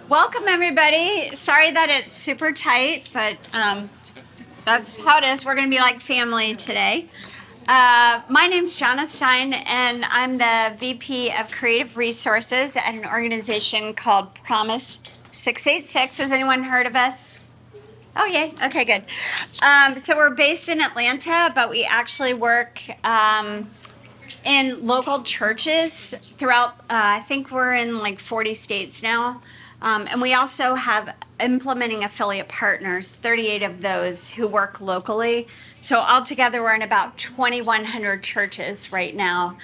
Welcome, everybody. Sorry that it's super tight, but that's how it is. We're going to be like family today. My name's Shauna Stein, and I'm the VP of Creative Resources at an organization called Promise 686. Has anyone heard of us? Oh, yay. Okay, good. So we're based in Atlanta, but we actually work in local churches throughout, I think we're in like 40 states now. And we also have implementing affiliate partners, 38 of those who work locally. So altogether, we're in about 2,100 churches right now.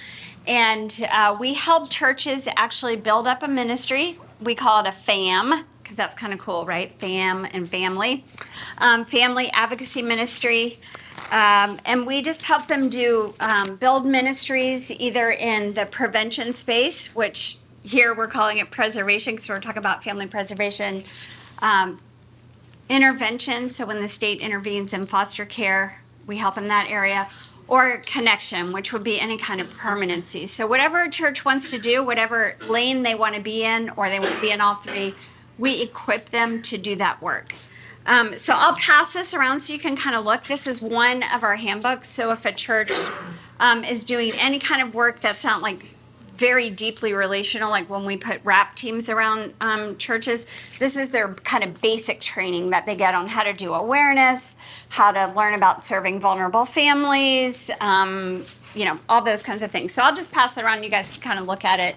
And we help churches actually build up a ministry. We call it a FAM, because that's kind of cool, right? FAM and family. Family advocacy ministry. And we just help them build ministries either in the prevention space, which here we're calling it preservation because we're talking about family preservation, intervention. So when the state intervenes in foster care, we help in that area, or connection, which would be any kind of permanency. So whatever a church wants to do, whatever lane they want to be in, or they want to be in all three, we equip them to do that work. So I'll pass this around so you can kind of look. This is one of our handbooks. So if a church is doing any kind of work that's not like very deeply relational, like when we put RAP teams around churches, this is their kind of basic training that they get on how to do awareness, how to learn about serving vulnerable families, all those kinds of things. So I'll just pass it around. You guys can kind of look at it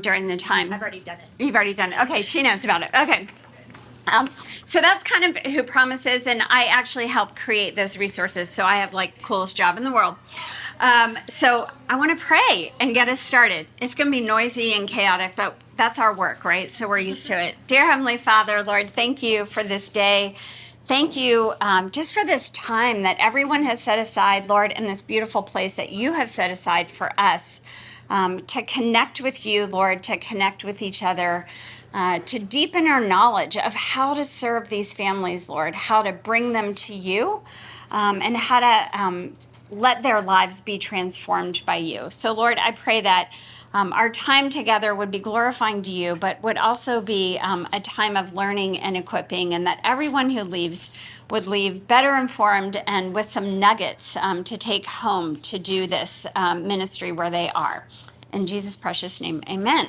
during the time. I've already done it. You've already done it. Okay, she knows about it. Okay. So that's kind of who Promise is, and I actually help create those resources. So I have like coolest job in the world. So I want to pray and get us started. It's going to be noisy and chaotic, but that's our work, right? So we're used to it. Dear Heavenly Father, Lord, thank you for this day. Thank you just for this time that everyone has set aside, Lord, in this beautiful place that you have set aside for us to connect with you, Lord, to connect with each other, to deepen our knowledge of how to serve these families, Lord, how to bring them to you, and how to let their lives be transformed by you. So, Lord, I pray that our time together would be glorifying to you, but would also be a time of learning and equipping, and that everyone who leaves would leave better informed and with some nuggets to take home to do this ministry where they are. In Jesus' precious name, amen.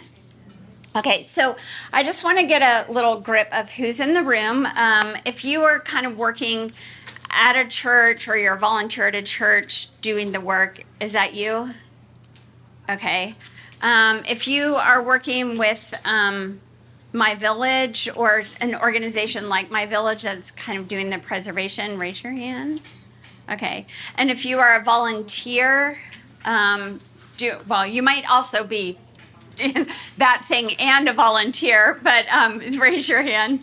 Okay, so I just want to get a little grip of who's in the room. If you are kind of working at a church or you're a volunteer at a church doing the work, is that you? Okay. If you are working with My Village or an organization like My Village that's kind of doing the preservation, raise your hand. Okay. And if you are a volunteer, you might also be that thing and a volunteer, but raise your hand.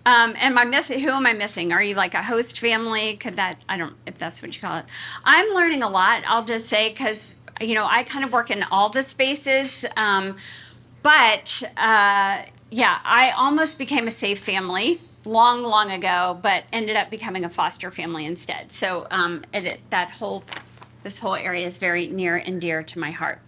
Am I missing? Who am I missing? Are you like a host family? I don't, if that's what you call it. I'm learning a lot, I'll just say, because, I kind of work in all the spaces. I almost became a safe family long ago, but ended up becoming a foster family instead. So this whole area is very near and dear to my heart.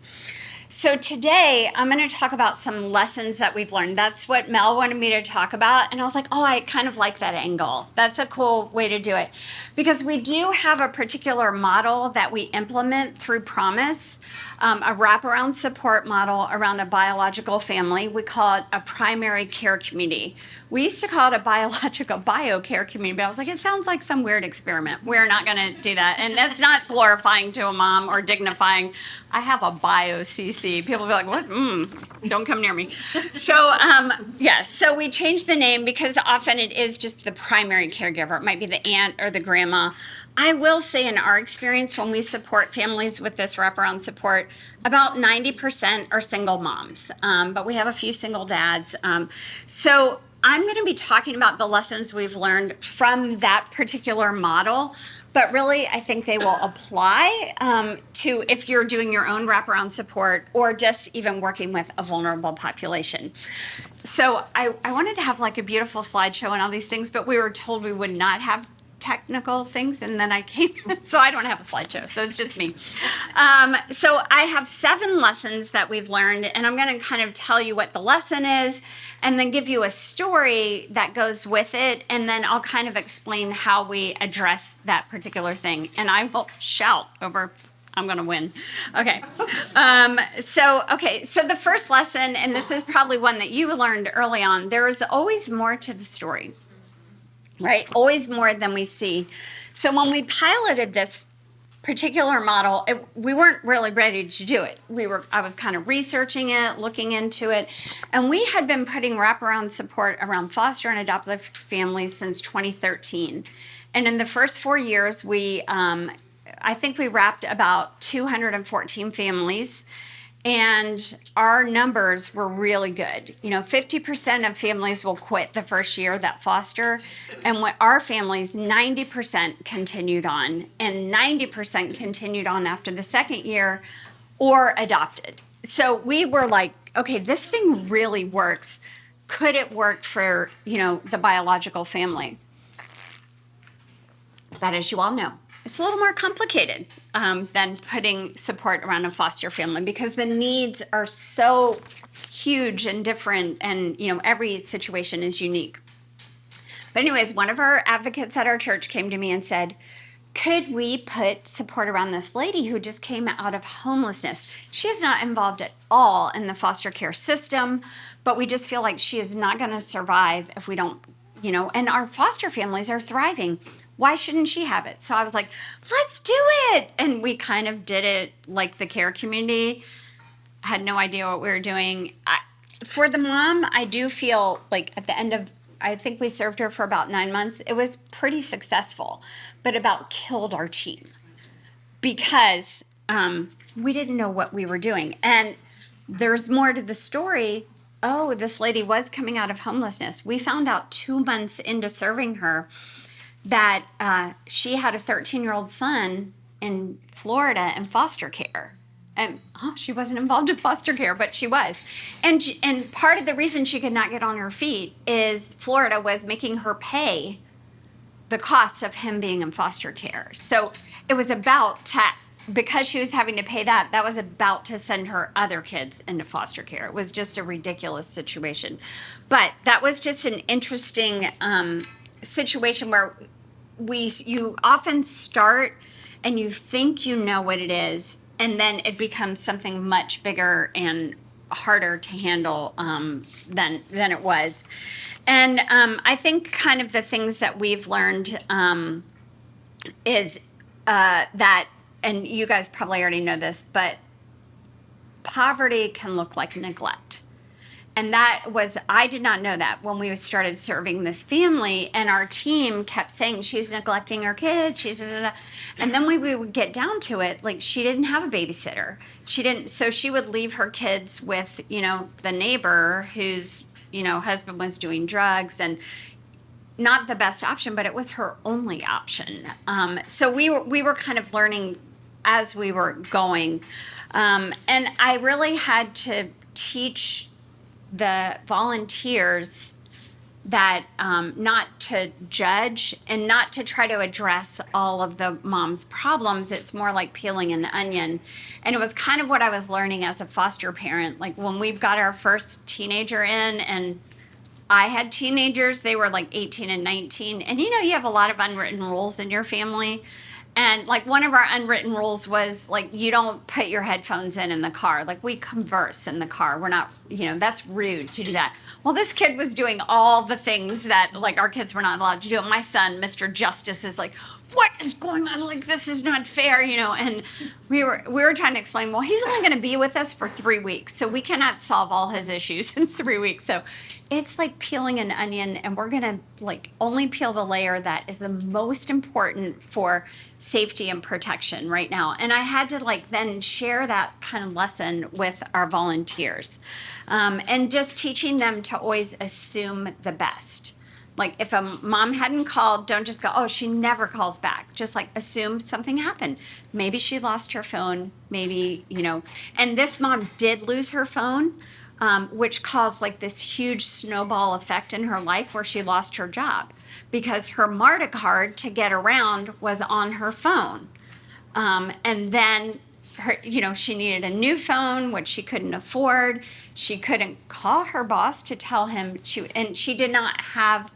So today, I'm going to talk about some lessons that we've learned. That's what Mel wanted me to talk about. And I was like, I kind of like that angle. That's a cool way to do it. Because we do have a particular model that we implement through Promise, a wraparound support model around a biological family. We call it a primary care community. We used to call it a biological biocare community, but I was like, it sounds like some weird experiment. We're not going to do that. And that's not glorifying to a mom or dignifying. I have a bio-CC. People will be like, what? Don't come near me. So, so we changed the name because often it is just the primary caregiver. It might be the aunt or the grandma. I will say in our experience, when we support families with this wraparound support, about 90% are single moms, but we have a few single dads. So I'm going to be talking about the lessons we've learned from that particular model, but really I think they will apply to if you're doing your own wraparound support or just even working with a vulnerable population. So I wanted to have like a beautiful slideshow and all these things, but we were told we would not have technical things, and then I came, so I don't have a slideshow, so it's just me. So I have 7 lessons that we've learned, and I'm going to kind of tell you what the lesson is, and then give you a story that goes with it, and then I'll kind of explain how we address that particular thing, and I will shout over. I'm going to win. Okay. So the first lesson, and this is probably one that you learned early on, there is always more to the story, right? Always more than we see. So when we piloted this particular model, we weren't really ready to do it. I was kind of researching it, looking into it, and we had been putting wraparound support around foster and adoptive families since 2013. And in the first 4 years, I think we wrapped about 214 families, and our numbers were really good. 50% of families will quit the first year that foster, and our families, 90% continued on, and 90% continued on after the second year or adopted. So we were like, okay, this thing really works. Could it work for, the biological family? But as you all know, it's a little more complicated than putting support around a foster family, because the needs are so huge and different, and every situation is unique. But anyways, one of our advocates at our church came to me and said, could we put support around this lady who just came out of homelessness? She is not involved at all in the foster care system, but we just feel like she is not going to survive if we don't, and our foster families are thriving. Why shouldn't she have it? So I was like, let's do it. And we kind of did it like the care community. I had no idea what we were doing. For the mom, I do feel like at the end of, I think we served her for about 9 months. It was pretty successful, but about killed our team because we didn't know what we were doing. And there's more to the story. Oh, this lady was coming out of homelessness. We found out 2 months into serving her that she had a 13-year-old son in Florida in foster care. And she wasn't involved in foster care, but she was. And part of the reason she could not get on her feet is Florida was making her pay the cost of him being in foster care. So it was about because she was having to pay that was about to send her other kids into foster care. It was just a ridiculous situation. But that was just an interesting situation where you often start and you think you know what it is, and then it becomes something much bigger and harder to handle than it was. And I think kind of the things that we've learned is that, and you guys probably already know this, but poverty can look like neglect. And I did not know that when we started serving this family, and our team kept saying, she's neglecting her kids, and then we would get down to it, like she didn't have a babysitter. So she would leave her kids with, the neighbor whose, husband was doing drugs, and not the best option, but it was her only option. So we were kind of learning as we were going. And I really had to teach the volunteers that not to judge and not to try to address all of the mom's problems. It's more like peeling an onion. And it was kind of what I was learning as a foster parent. Like when we've got our first teenager in, and I had teenagers, they were like 18 and 19. And you have a lot of unwritten rules in your family. And like one of our unwritten rules was like, you don't put your headphones in the car. Like we converse in the car. We're not, that's rude to do that. Well, this kid was doing all the things that like our kids were not allowed to do. My son, Mr. Justice, is like, what is going on? Like, this is not fair, and we were trying to explain, well, he's only going to be with us for 3 weeks. So we cannot solve all his issues in 3 weeks. So it's like peeling an onion, and we're going to like only peel the layer that is the most important for safety and protection right now. And I had to like then share that kind of lesson with our volunteers, and just teaching them to always assume the best. Like if a mom hadn't called, don't just go, oh, she never calls back. Just like assume something happened. Maybe she lost her phone, maybe, and this mom did lose her phone, which caused like this huge snowball effect in her life where she lost her job. because her MARTA card to get around was on her phone. And then she needed a new phone, which she couldn't afford. She couldn't call her boss to tell him she did not have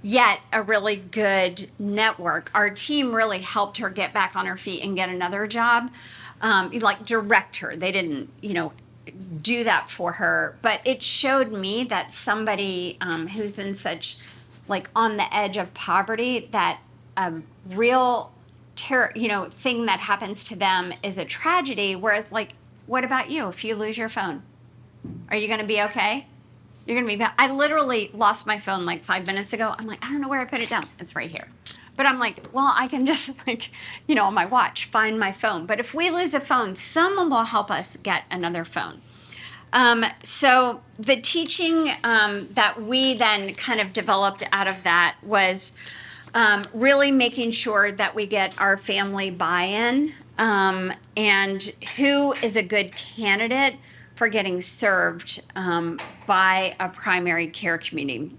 yet a really good network. Our team really helped her get back on her feet and get another job, like direct her. They didn't, do that for her, but it showed me that somebody who's in such like on the edge of poverty, that a real thing that happens to them is a tragedy. Whereas, like, what about you? If you lose your phone, are you going to be okay? You're going to be bad. I literally lost my phone like 5 minutes ago. I'm like, I don't know where I put it down. It's right here. But I'm like, well, I can just on my watch, find my phone. But if we lose a phone, someone will help us get another phone. So the teaching that we then kind of developed out of that was really making sure that we get our family buy-in, and who is a good candidate for getting served by a primary care community.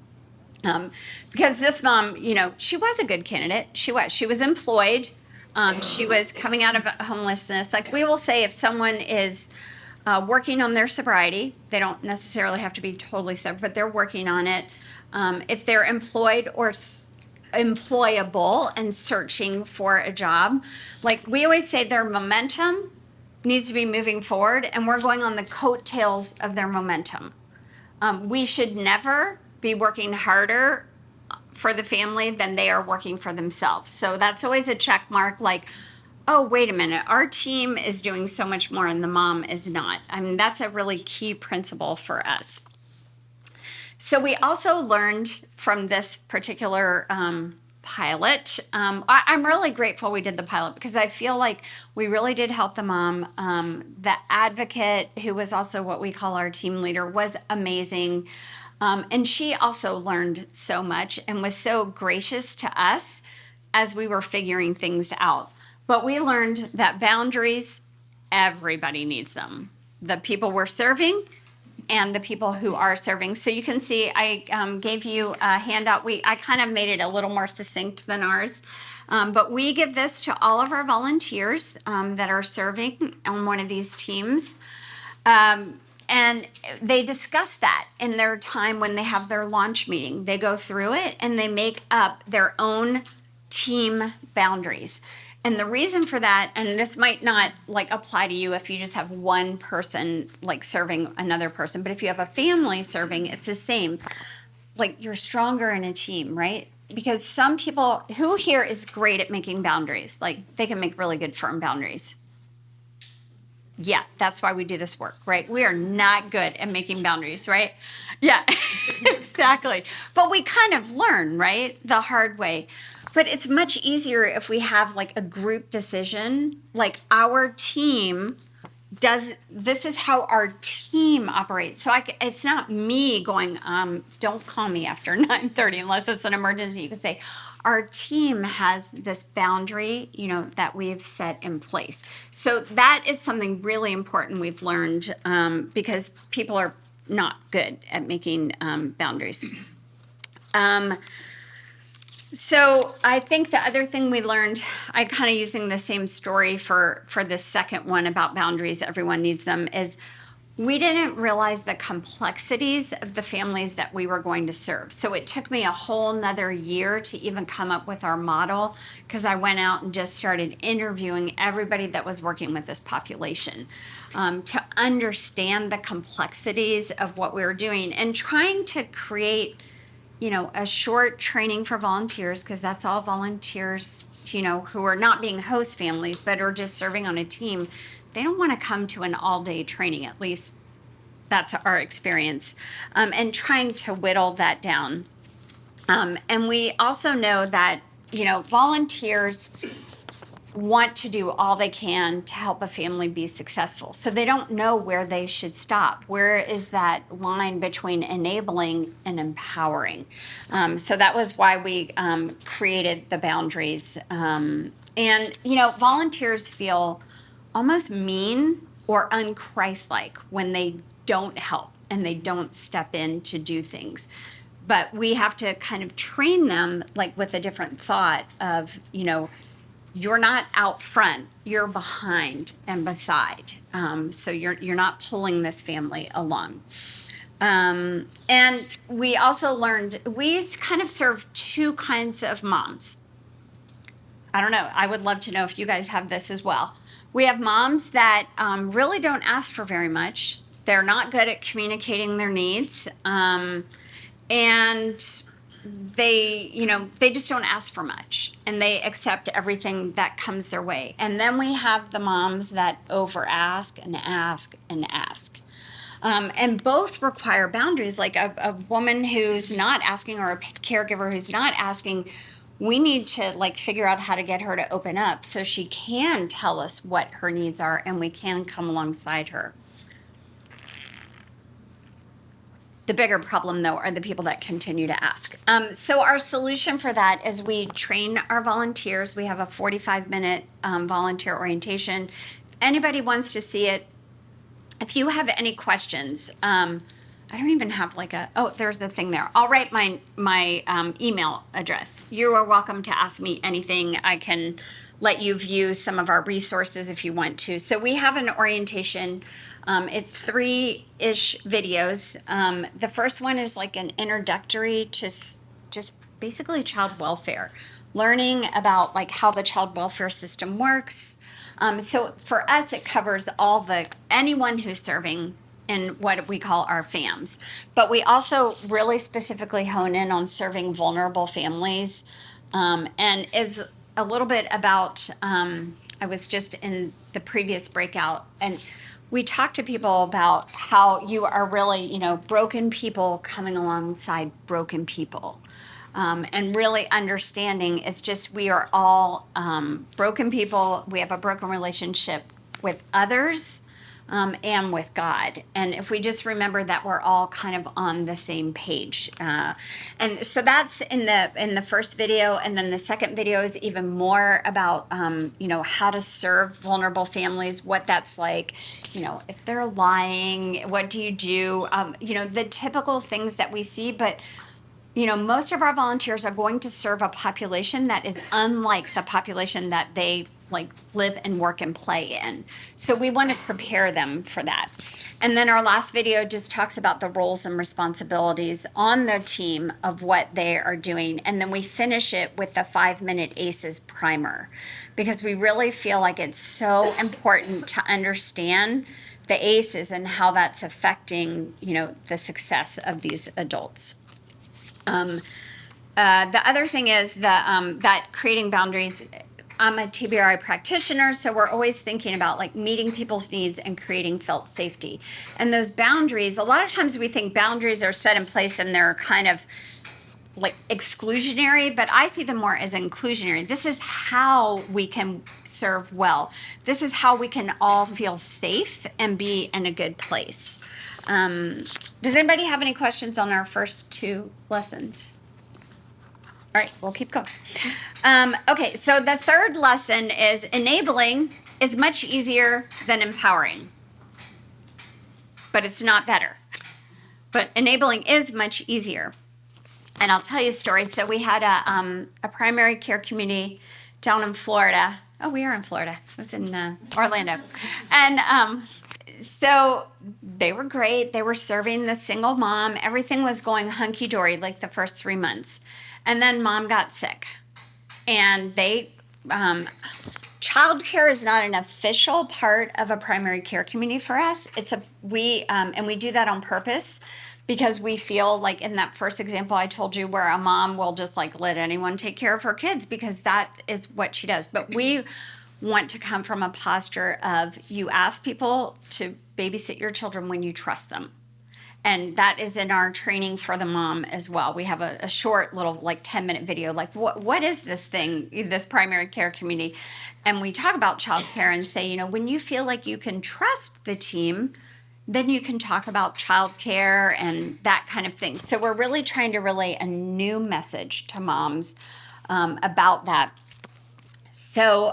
Because this mom, she was a good candidate. She was employed. She was coming out of homelessness. Like we will say, if someone is working on their sobriety, they don't necessarily have to be totally sober, but they're working on it. If they're employed or employable and searching for a job, like we always say, their momentum needs to be moving forward, and we're going on the coattails of their momentum. We should never be working harder for the family than they are working for themselves. So that's always a check mark, like, oh, wait a minute, our team is doing so much more and the mom is not. I mean, that's a really key principle for us. So we also learned from this particular pilot. I'm really grateful we did the pilot, because I feel like we really did help the mom. The advocate, who was also what we call our team leader, was amazing. And she also learned so much and was so gracious to us as we were figuring things out. But we learned that boundaries, everybody needs them. The people we're serving and the people who are serving. So you can see I gave you a handout. I kind of made it a little more succinct than ours. But we give this to all of our volunteers that are serving on one of these teams. And they discuss that in their time when they have their launch meeting. They go through it and they make up their own team boundaries. And the reason for that, and this might not like apply to you if you just have one person like serving another person, but if you have a family serving, it's the same. Like, you're stronger in a team, right? Because some people, who here is great at making boundaries? Like, they can make really good firm boundaries. Yeah, that's why we do this work, right? We are not good at making boundaries, right? Yeah, exactly. But we kind of learn, right, the hard way. But it's much easier if we have like a group decision, like our team this is how our team operates. So it's not me going, don't call me after 9:30 unless it's an emergency. You could say, our team has this boundary, that we've set in place. So that is something really important we've learned, because people are not good at making boundaries. So I think the other thing we learned, I kind of using the same story for the second one about boundaries, everyone needs them, is we didn't realize the complexities of the families that we were going to serve. So it took me a whole nother year to even come up with our model, because I went out and just started interviewing everybody that was working with this population, to understand the complexities of what we were doing and trying to create a short training for volunteers, because that's all volunteers, who are not being host families, but are just serving on a team. They don't want to come to an all-day training, at least that's our experience, and trying to whittle that down. And we also know that, volunteers want to do all they can to help a family be successful. So they don't know where they should stop. Where is that line between enabling and empowering? So that was why we created the boundaries. And, volunteers feel almost mean or unchristlike when they don't help and they don't step in to do things. but we have to kind of train them like with a different thought of, you're not out front, you're behind and beside. So you're not pulling this family along. And we also learned we kind of serve two kinds of moms. I don't know. I would love to know if you guys have this as well. We have moms that really don't ask for very much. They're not good at communicating their needs. And they just don't ask for much, and they accept everything that comes their way. And then we have the moms that over ask and ask and ask. And both require boundaries. Like a woman who's not asking, or a caregiver who's not asking, we need to like figure out how to get her to open up so she can tell us what her needs are, and we can come alongside her. The bigger problem, though, are the people that continue to ask. So our solution for that is we train our volunteers. We have a 45-minute volunteer orientation. If anybody wants to see it, if you have any questions, I don't even have there's the thing there. I'll write my email address. You are welcome to ask me anything. I can let you view some of our resources if you want to. So we have an orientation. It's 3-ish videos. The first one is like an introductory to just basically child welfare, learning about like how the child welfare system works. So for us, it covers anyone who's serving in what we call our FAMs. But we also really specifically hone in on serving vulnerable families, and is a little bit about, I was just in the previous breakout, and we talk to people about how you are really, broken people coming alongside broken people. And really understanding it's just we are all broken people. We have a broken relationship with others and with God. And if we just remember that we're all kind of on the same page. And so that's in the first video. And then the second video is even more about, how to serve vulnerable families, what that's like, if they're lying, what do you do? The typical things that we see, but most of our volunteers are going to serve a population that is unlike the population that they live and work and play in. So we want to prepare them for that. And then our last video just talks about the roles and responsibilities on the team of what they are doing. And then we finish it with the 5-minute ACEs primer, because we really feel like it's so important to understand the ACEs and how that's affecting, the success of these adults. The other thing is that creating boundaries. I'm a TBRI practitioner, so we're always thinking about meeting people's needs and creating felt safety. And those boundaries, a lot of times we think boundaries are set in place and they're kind of exclusionary, but I see them more as inclusionary. This is how we can serve well. This is how we can all feel safe and be in a good place. Does anybody have any questions on our first 2 lessons? All right, we'll keep going. Okay, so the third lesson is enabling is much easier than empowering, but it's not better. But enabling is much easier. And I'll tell you a story. So we had a primary care community down in Florida. Oh, we are in Florida. It was in Orlando. And so they were great. They were serving the single mom. Everything was going hunky-dory the first 3 months. And then mom got sick. And childcare is not an official part of a primary care community for us. We do that on purpose, because we feel like in that first example I told you where a mom will just let anyone take care of her kids because that is what she does. But we want to come from a posture of you ask people to babysit your children when you trust them. And that is in our training for the mom as well. We have a short little 10-minute video, what is this thing, this primary care community? And we talk about childcare and say, when you feel like you can trust the team, then you can talk about childcare and that kind of thing. So we're really trying to relay a new message to moms about that. So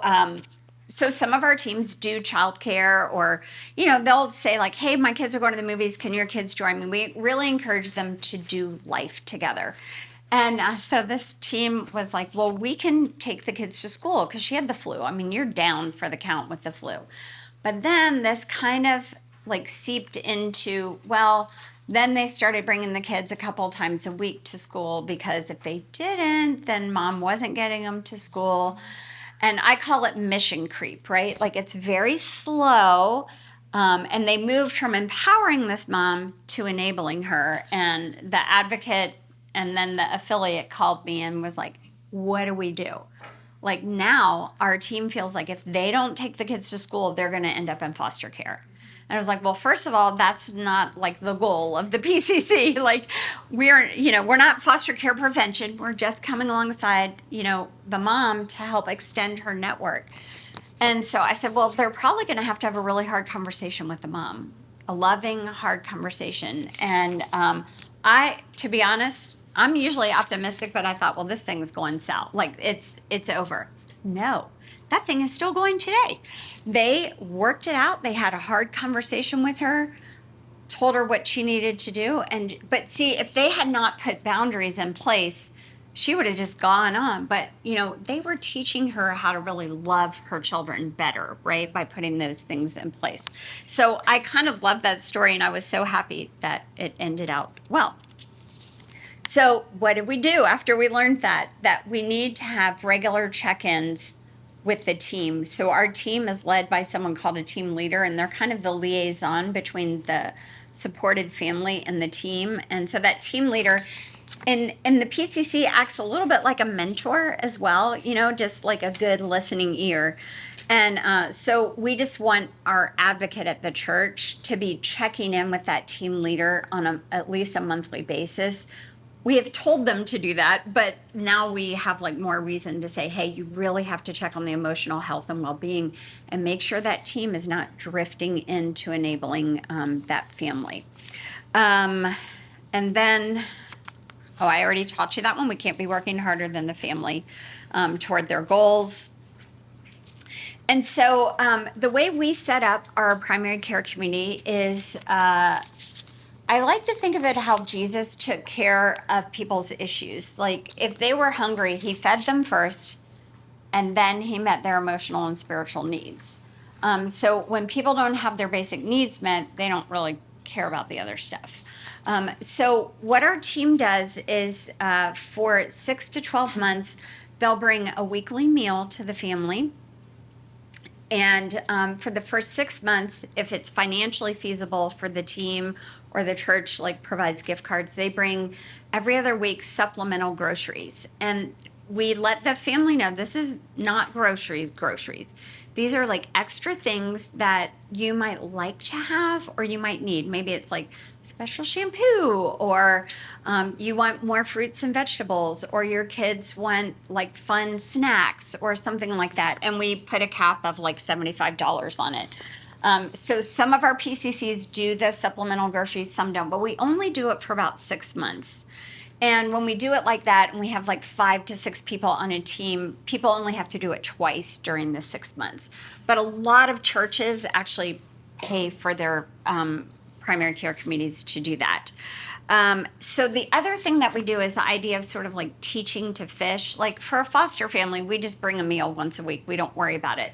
So some of our teams do childcare, or, they'll say like, hey, my kids are going to the movies. Can your kids join me? We really encourage them to do life together. And so this team was like, well, we can take the kids to school because she had the flu. I mean, you're down for the count with the flu. But then this kind of like seeped into, well, then they started bringing the kids a couple times a week to school, because if they didn't, then mom wasn't getting them to school. And I call it mission creep, right? Like, it's very slow. And they moved from empowering this mom to enabling her. And the advocate and then the affiliate called me and was like, what do we do? Like, now our team feels like if they don't take the kids to school, they're going to end up in foster care. And I was like, well, first of all, that's not like the goal of the PCC. Like, we're not foster care prevention. We're just coming alongside, the mom to help extend her network. And so I said, well, they're probably going to have a really hard conversation with the mom, a loving, hard conversation. And to be honest, I'm usually optimistic, but I thought, well, this thing's going south. Like, it's over. No, that thing is still going today. They worked it out. They had a hard conversation with her, told her what she needed to do. But see, if they had not put boundaries in place, she would have just gone on. But, they were teaching her how to really love her children better, right? By putting those things in place. So I kind of love that story, and I was so happy that it ended out well. So what did we do after we learned that we need to have regular check-ins with the team? So our team is led by someone called a team leader, and they're kind of the liaison between the supported family and the team. And so that team leader in the PCC acts a little bit like a mentor as well, just like a good listening ear. And so we just want our advocate at the church to be checking in with that team leader on at least a monthly basis. We have told them to do that, but now we have like more reason to say, hey, you really have to check on the emotional health and well-being and make sure that team is not drifting into enabling that family. And then, I already taught you that one. We can't be working harder than the family toward their goals. And so the way we set up our primary care community is I like to think of it how Jesus took care of people's issues. Like, if they were hungry, he fed them first, and then he met their emotional and spiritual needs. So when people don't have their basic needs met, they don't really care about the other stuff. So what our team does is for 6 to 12 months, they'll bring a weekly meal to the family. And for the first 6 months, if it's financially feasible for the team or the church, like, provides gift cards, they bring every other week supplemental groceries. And we let the family know this is not groceries. These are like extra things that you might like to have or you might need. Maybe it's like special shampoo, or you want more fruits and vegetables, or your kids want like fun snacks or something like that. And we put a cap of like $75 on it. So some of our PCCs do the supplemental groceries, some don't, but we only do it for about 6 months. And when we do it like that, and we have like 5 to 6 people on a team, people only have to do it twice during the 6 months. But a lot of churches actually pay for their primary care committees to do that. So the other thing that we do is the idea of sort of like teaching to fish. Like, for a foster family, we just bring a meal once a week. We don't worry about it.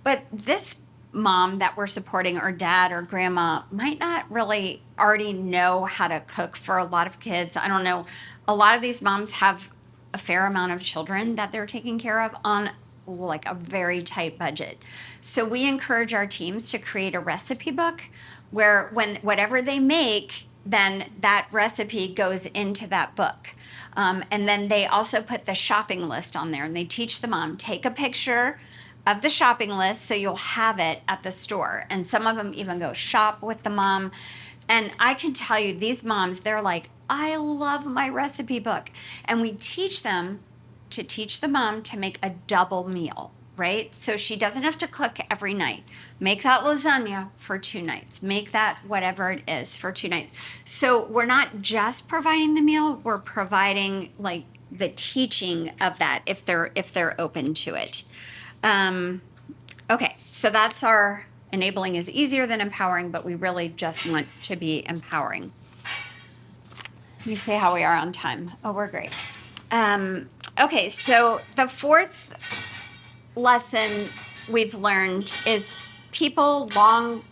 But this mom that we're supporting, or dad or grandma, might not really already know how to cook for a lot of kids. I don't know. A lot of these moms have a fair amount of children that they're taking care of on like a very tight budget. So we encourage our teams to create a recipe book where whatever they make, then that recipe goes into that book. And then they also put the shopping list on there, and they teach the mom, take a picture of the shopping list so you'll have it at the store. And some of them even go shop with the mom. And I can tell you, these moms, they're like, I love my recipe book. And we teach them to teach the mom to make a double meal, right? So she doesn't have to cook every night. Make that lasagna for 2 nights. Make that whatever it is for 2 nights. So we're not just providing the meal, we're providing like the teaching of that if they're open to it. Okay, so that's our enabling is easier than empowering, but we really just want to be empowering. Let me see how we are on time. Oh, we're great. Okay, so the fourth lesson we've learned is people long.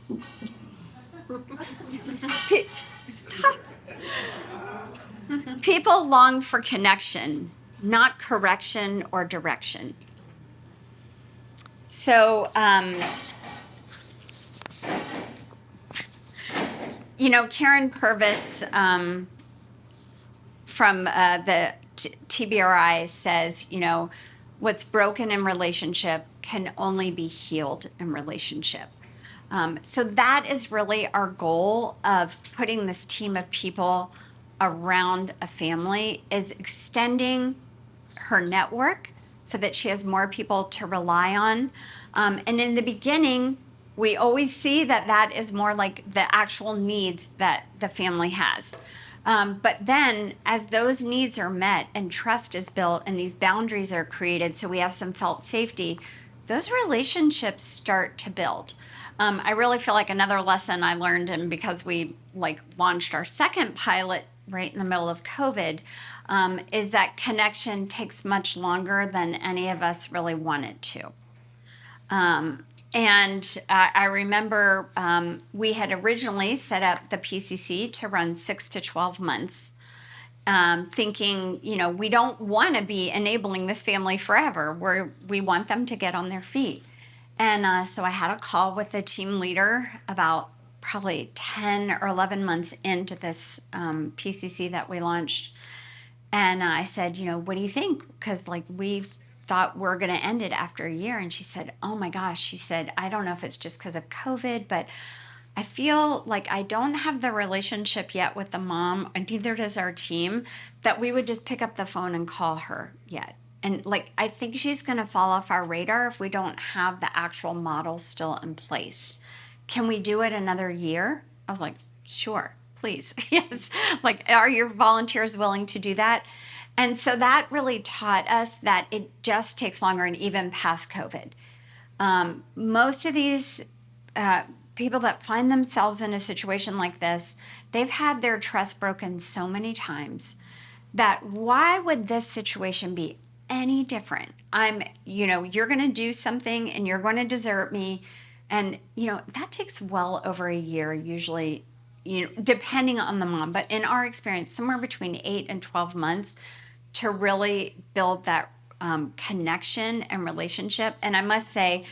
Stop. People long for connection, not correction or direction. So, Karen Purvis from the TBRI says, what's broken in relationship can only be healed in relationship. So that is really our goal of putting this team of people around a family, is extending her network so that she has more people to rely on. And in the beginning, we always see that is more like the actual needs that the family has. But then as those needs are met and trust is built and these boundaries are created, so we have some felt safety, those relationships start to build. I really feel like another lesson I learned, and because we launched our second pilot right in the middle of COVID, is that connection takes much longer than any of us really want it to. And I remember we had originally set up the PCC to run 6 to 12 months, thinking, we don't want to be enabling this family forever. We want them to get on their feet. And so I had a call with the team leader about probably 10 or 11 months into this PCC that we launched. And I said, what do you think? Because we thought we're going to end it after a year. And she said, oh my gosh, she said, I don't know if it's just because of COVID, but I feel like I don't have the relationship yet with the mom, and neither does our team, that we would just pick up the phone and call her yet. And I think she's going to fall off our radar if we don't have the actual model still in place. Can we do it another year? I was like, sure, please. Yes. Are your volunteers willing to do that? And so that really taught us that it just takes longer, and even past COVID. Most of these people that find themselves in a situation like this, they've had their trust broken so many times that why would this situation be any different? You're going to do something and you're going to desert me. And, that takes well over a year, usually, depending on the mom. But in our experience, somewhere between 8 and 12 months to really build that connection and relationship. And I must say,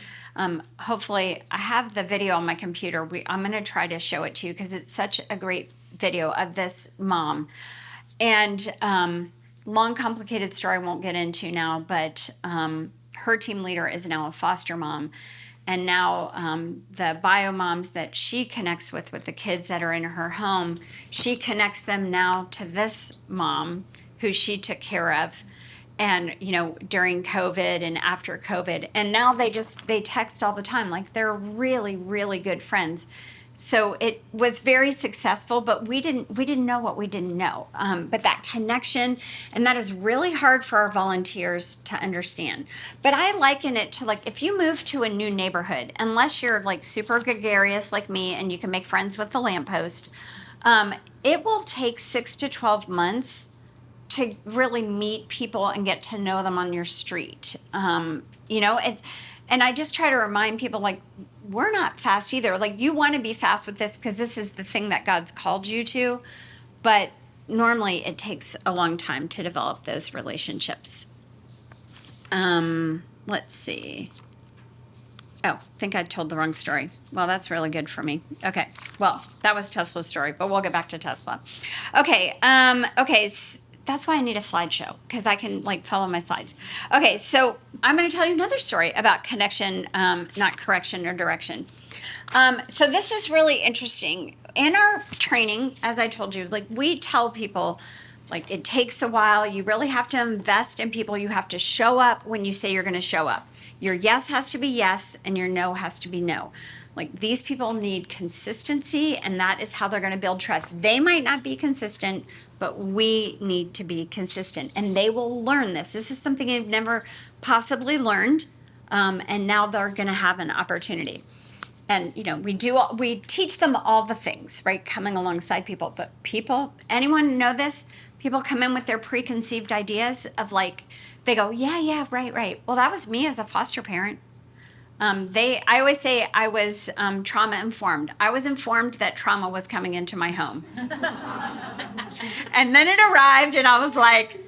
hopefully, I have the video on my computer. I'm going to try to show it to you because it's such a great video of this mom. And long, complicated story I won't get into now, but her team leader is now a foster mom. And now the bio moms that she connects with the kids that are in her home, she connects them now to this mom who she took care of, and during COVID and after COVID. And now they text all the time. They're really, really good friends. So it was very successful, but we didn't know what we didn't know. But that connection, and that is really hard for our volunteers to understand. But I liken it to if you move to a new neighborhood, unless you're super gregarious like me and you can make friends with the lamppost, it will take 6 to 12 months to really meet people and get to know them on your street. And I just try to remind people, we're not fast either. You want to be fast with this because this is the thing that God's called you to. But normally it takes a long time to develop those relationships. Let's see. Oh, I think I told the wrong story. Well, that's really good for me. Okay. Well, that was Tesla's story, but we'll get back to Tesla. Okay. That's why I need a slideshow, because I can follow my slides. Okay, so I'm going to tell you another story about connection, not correction or direction. So this is really interesting. In our training, as I told you, we tell people, it takes a while. You really have to invest in people. You have to show up when you say you're going to show up. Your yes has to be yes, and your no has to be no. These people need consistency, and that is how they're going to build trust. They might not be consistent, but we need to be consistent, and they will learn this. This is something they've never possibly learned And now they're going to have an opportunity. And, we teach them all the things, right? Coming alongside people. But anyone know this? People come in with their preconceived ideas of they go, yeah, right. Well, that was me as a foster parent. I always say I was trauma informed. I was informed that trauma was coming into my home. And then it arrived, and I was like,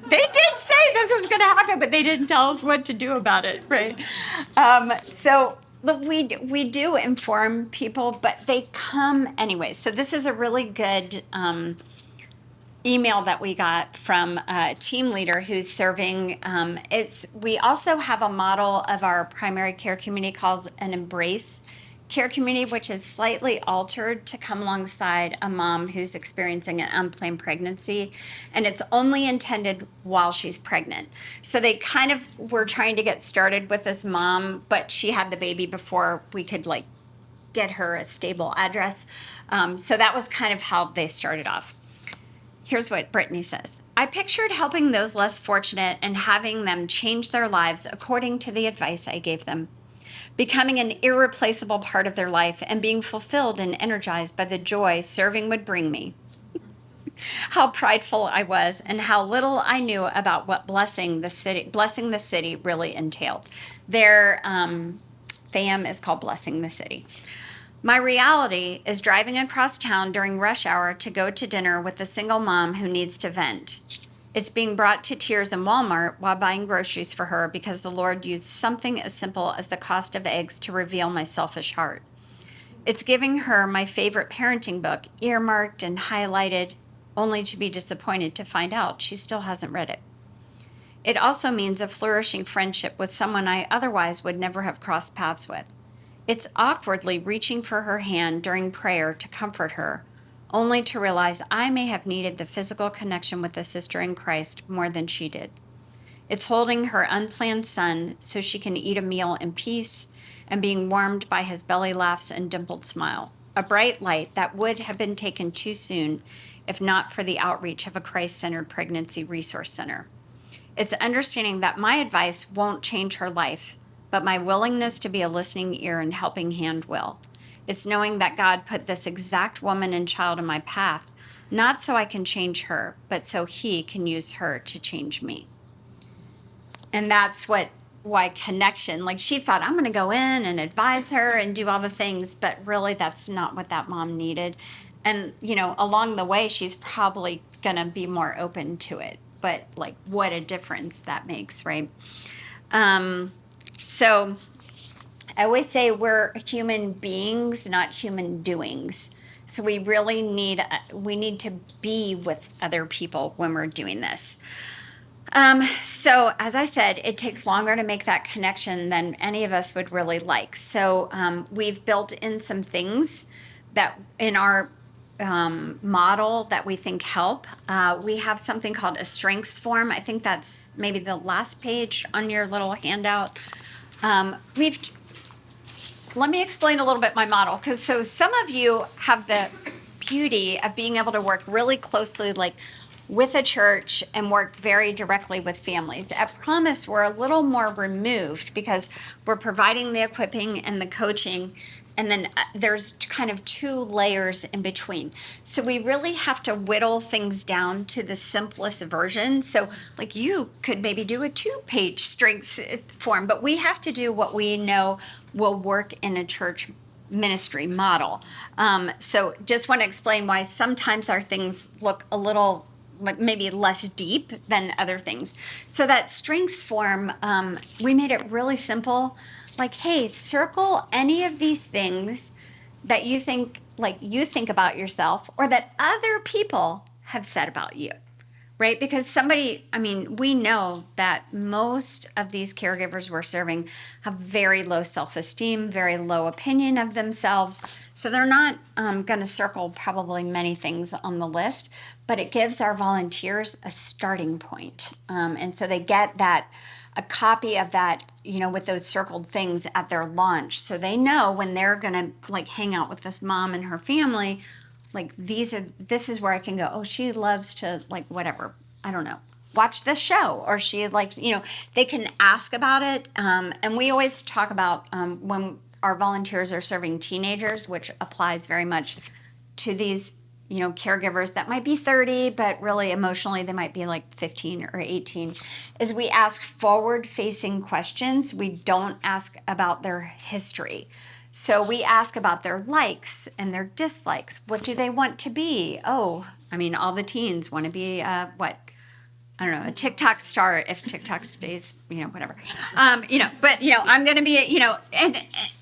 they did say this was going to happen, but they didn't tell us what to do about it, right? So look, we do inform people, but they come anyway. So this is a really good email that we got from a team leader who's serving. We also have a model of our primary care community called an Embrace care community, which is slightly altered to come alongside a mom who's experiencing an unplanned pregnancy, and it's only intended while she's pregnant. So they kind of were trying to get started with this mom, but she had the baby before we could get her a stable address. So that was kind of how they started off. Here's what Brittany says. I pictured helping those less fortunate and having them change their lives according to the advice I gave them, becoming an irreplaceable part of their life and being fulfilled and energized by the joy serving would bring me. How prideful I was and how little I knew about what blessing the city really entailed. Their fam is called Blessing the City. My reality is driving across town during rush hour to go to dinner with a single mom who needs to vent. It's being brought to tears in Walmart while buying groceries for her because the Lord used something as simple as the cost of eggs to reveal my selfish heart. It's giving her my favorite parenting book, earmarked and highlighted, only to be disappointed to find out she still hasn't read it. It also means a flourishing friendship with someone I otherwise would never have crossed paths with. It's awkwardly reaching for her hand during prayer to comfort her, only to realize I may have needed the physical connection with a sister in Christ more than she did. It's holding her unplanned son so she can eat a meal in peace and being warmed by his belly laughs and dimpled smile, a bright light that would have been taken too soon if not for the outreach of a Christ-centered pregnancy resource center. It's understanding that my advice won't change her life, but my willingness to be a listening ear and helping hand will. It's knowing that God put this exact woman and child in my path, not so I can change her, but so he can use her to change me. And that's why connection, she thought, I'm going to go in and advise her and do all the things, but really that's not what that mom needed. And, along the way, she's probably going to be more open to it. But what a difference that makes, right? So I always say we're human beings, not human doings. So we really need to be with other people when we're doing this. So as I said, it takes longer to make that connection than any of us would really like. So we've built in some things that in our model that we think help. We have something called a strengths form. I think that's maybe the last page on your little handout. Let me explain a little bit my model, because some of you have the beauty of being able to work really closely with a church and work very directly with families. At Promise, we're a little more removed because we're providing the equipping and the coaching, and then there's kind of two layers in between. So we really have to whittle things down to the simplest version. So you could maybe do a 2-page strengths form, but we have to do what we know will work in a church ministry model. So just want to explain why sometimes our things look a little maybe less deep than other things. So that strengths form, we made it really simple. Hey, circle any of these things that you think about yourself or that other people have said about you, right? Because we know that most of these caregivers we're serving have very low self-esteem, very low opinion of themselves. So they're not going to circle probably many things on the list, but it gives our volunteers a starting point. And so they get a copy of that, with those circled things at their launch. So they know when they're going to hang out with this mom and her family, this is where I can go, oh, she loves to whatever, I don't know, watch this show, or she likes, they can ask about it. And we always talk about when our volunteers are serving teenagers, which applies very much to these, caregivers that might be 30, but really emotionally they might be like 15 or 18, is we ask forward-facing questions. We don't ask about their history. So we ask about their likes and their dislikes. What do they want to be? Oh, I mean, all the teens want to be I don't know, a TikTok star if TikTok stays, whatever. But I'm going to be,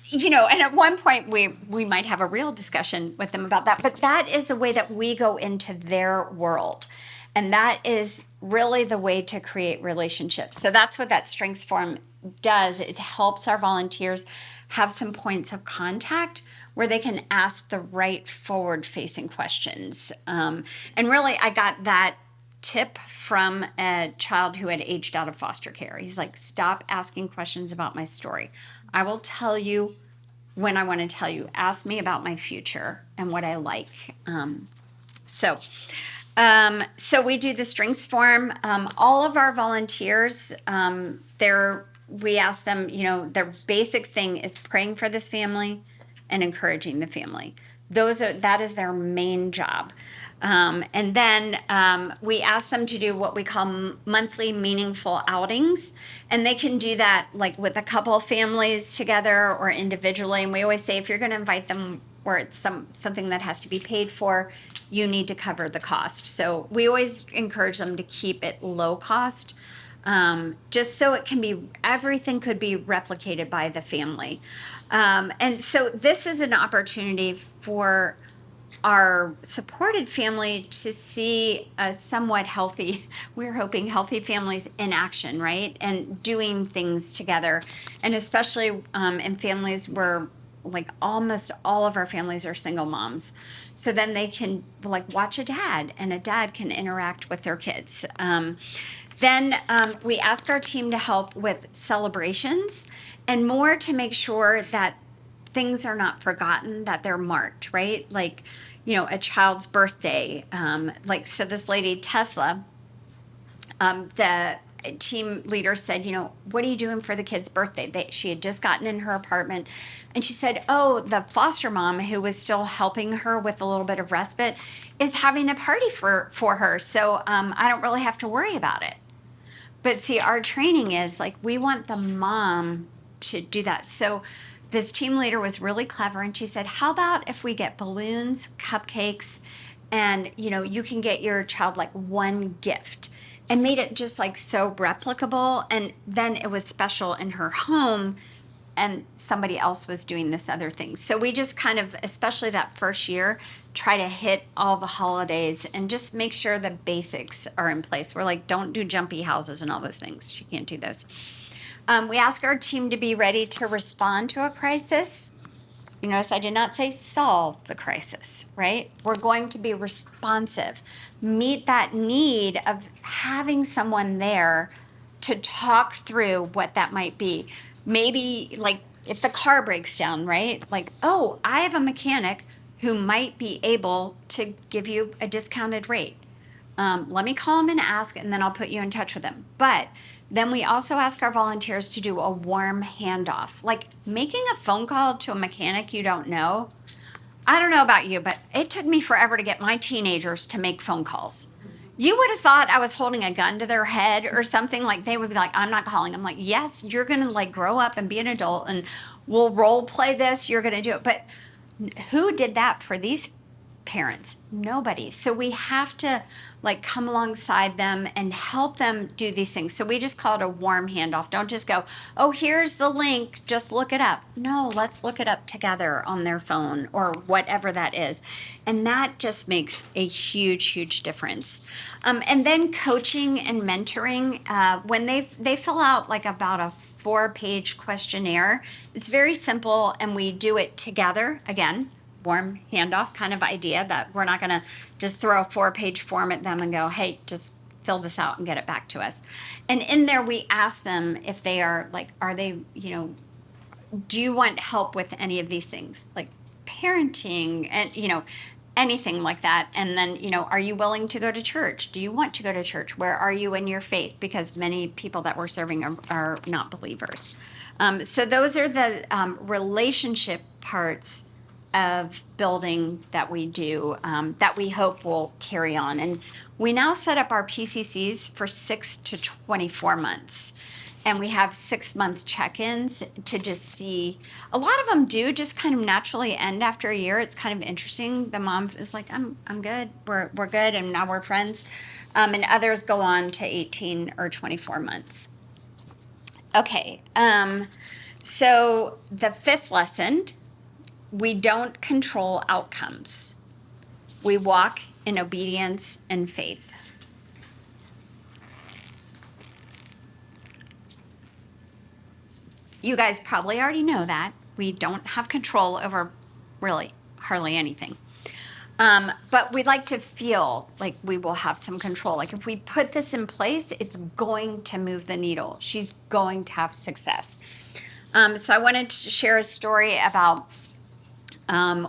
and at one point we might have a real discussion with them about that. But that is the way that we go into their world. And that is really the way to create relationships. So that's what that strengths form does. It helps our volunteers have some points of contact where they can ask the right forward-facing questions. And really, I got that tip from a child who had aged out of foster care. He's like, stop asking questions about my story. I will tell you when I want to tell you. Ask me about my future and what I like. So we do the strengths form. All of our volunteers, we ask them, their basic thing is praying for this family and encouraging the family. That is their main job. And then we ask them to do what we call monthly meaningful outings. And they can do that like with a couple of families together or individually. And we always say, if you're going to invite them where it's something that has to be paid for, you need to cover the cost. So we always encourage them to keep it low cost. Just so everything could be replicated by the family. And so this is an opportunity for our supported family to see a somewhat healthy, we're hoping healthy families in action, right? And doing things together. And especially in families where like almost all of our families are single moms. So then they can like watch a dad, and a dad can interact with their kids. Then we ask our team to help with celebrations and more to make sure that things are not forgotten, that they're marked, right? Like, a child's birthday. So this lady, Tesla, the team leader said, what are you doing for the kid's birthday? She had just gotten in her apartment. And she said, oh, the foster mom who was still helping her with a little bit of respite is having a party for her. So I don't really have to worry about it. But see, our training is like, we want the mom to do that. So this team leader was really clever, and she said, how about if we get balloons, cupcakes, and you can get your child like one gift, and made it just like so replicable. And then it was special in her home, and somebody else was doing this other thing. So we just kind of, especially that first year, try to hit all the holidays and just make sure the basics are in place. We're like, don't do jumpy houses and all those things. You can't do those. We ask our team to be ready to respond to a crisis. You notice I did not say solve the crisis, right? We're going to be responsive. Meet that need of having someone there to talk through what that might be. Maybe like if the car breaks down, right? Like, oh, I have a mechanic who might be able to give you a discounted rate. Let me call him and ask, and then I'll put you in touch with him. But then we also ask our volunteers to do a warm handoff, like making a phone call to a mechanic you don't know. I don't know about you, but it took me forever to get my teenagers to make phone calls. You would have thought I was holding a gun to their head or something. Like they would be like, I'm not calling. I'm like, yes, you're going to like grow up and be an adult, and we'll role play this. You're going to do it. But who did that for these parents? Nobody. So we have to like come alongside them and help them do these things. So we just call it a warm handoff. Don't just go, oh, here's the link, just look it up. No, let's look it up together on their phone or whatever that is. And that just makes a huge difference. And then coaching and mentoring, when they fill out like about a 4-page questionnaire, it's very simple, and we do it together. Again, warm handoff kind of idea, that we're not going to just throw a 4-page form at them and go, hey, just fill this out and get it back to us. And in there, we ask them if they are like, do you want help with any of these things? Like parenting and, anything like that. And then, are you willing to go to church? Do you want to go to church? Where are you in your faith? Because many people that we're serving are not believers. So those are the relationship parts of building that we do, that we hope will carry on. And we now set up our PCCs for 6 to 24 months. And we have 6-month check-ins to just see. A lot of them do just kind of naturally end after a year. It's kind of interesting. The mom is like, I'm good. We're good, and now we're friends. And others go on to 18 or 24 months. Okay. So the 5th lesson, we don't control outcomes. We walk in obedience and faith. You guys probably already know that. We don't have control over really hardly anything. But we'd like to feel like we will have some control. Like if we put this in place, it's going to move the needle. She's going to have success. So I wanted to share a story about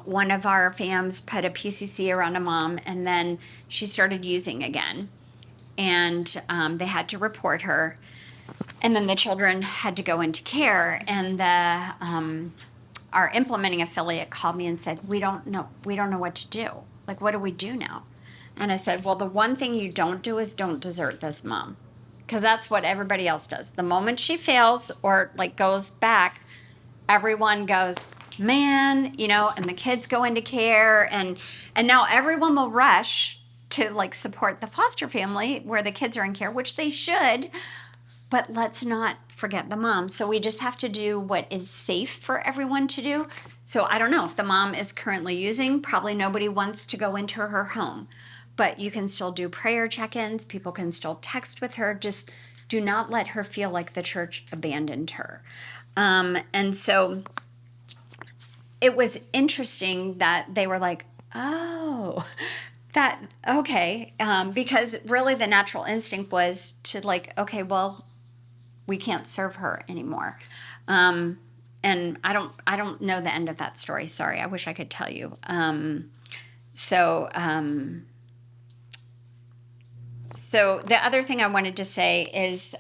one of our fams put a PCC around a mom, and then she started using again. And they had to report her. And then the children had to go into care, and our implementing affiliate called me and said, we don't know what to do. Like, what do we do now? And I said, well, the one thing you don't do is don't desert this mom, because that's what everybody else does. The moment she fails or like goes back, everyone goes, man, and the kids go into care, and now everyone will rush to like support the foster family where the kids are in care, which they should. But let's not forget the mom. So we just have to do what is safe for everyone to do. So I don't know if the mom is currently using, probably nobody wants to go into her home. But you can still do prayer check-ins. People can still text with her. Just do not let her feel like the church abandoned her. And so it was interesting that they were like, oh, that, okay. Because really the natural instinct was to like, okay, well, we can't serve her anymore. And I don't know the end of that story. Sorry. I wish I could tell you. So the other thing I wanted to say is,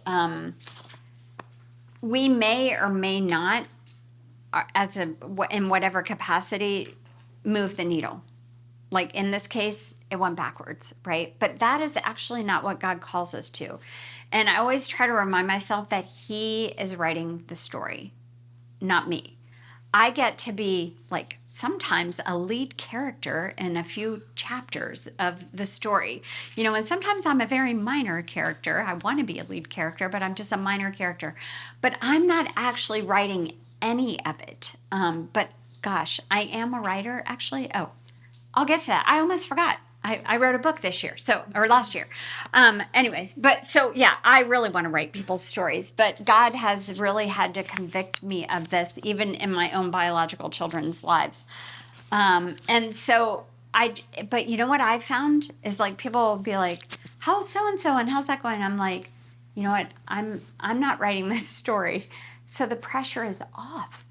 we may or may not, in whatever capacity, move the needle. Like in this case, it went backwards, right? But that is actually not what God calls us to. And I always try to remind myself that He is writing the story, not me. I get to be like sometimes a lead character in a few chapters of the story. And sometimes I'm a very minor character. I want to be a lead character, but I'm just a minor character. But I'm not actually writing any of it. But gosh, I am a writer, actually. Oh, I'll get to that. I almost forgot. I wrote a book this year, or last year. Anyways, but so yeah, I really want to write people's stories, but God has really had to convict me of this, even in my own biological children's lives. And so but you know what I found is like people will be like, how's so-and-so and how's that going? I'm like, you know what? I'm not writing this story. So the pressure is off.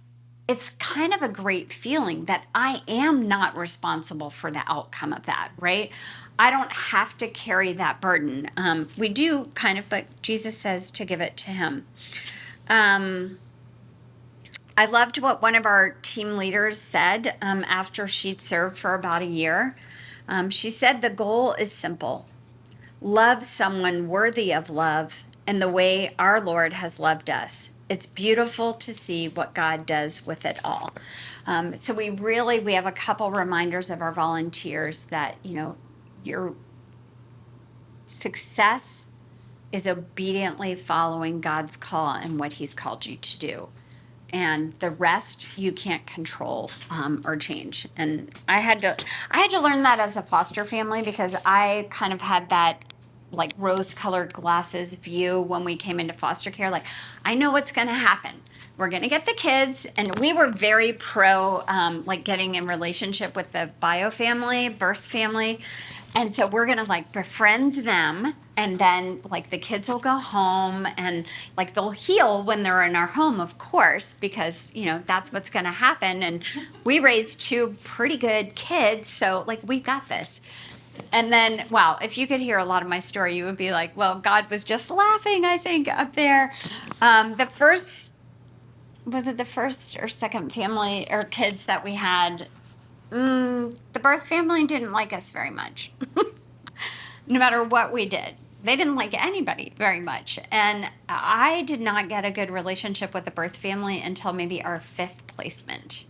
It's kind of a great feeling that I am not responsible for the outcome of that, right? I don't have to carry that burden. We do kind of, but Jesus says to give it to Him. I loved what one of our team leaders said after she'd served for about a year. She said, the goal is simple. Love someone worthy of love in the way our Lord has loved us. It's beautiful to see what God does with it all. So we have a couple reminders of our volunteers that, your success is obediently following God's call and what He's called you to do. And the rest you can't control or change. And I had to learn that as a foster family, because I kind of had that like rose-colored glasses view when we came into foster care. Like, I know what's going to happen. We're going to get the kids. And we were very pro, like getting in relationship with the bio family, birth family. And so we're going to like befriend them. And then like the kids will go home and like they'll heal when they're in our home, of course, because, you know, that's what's going to happen. And we raised two pretty good kids. So like we've got this. And then, wow, if you could hear a lot of my story, you would be like, well, God was just laughing, I think, up there. The first, was it the first or second family or kids that we had? The birth family didn't like us very much, no matter what we did. They didn't like anybody very much. And I did not get a good relationship with the birth family until maybe our fifth placement.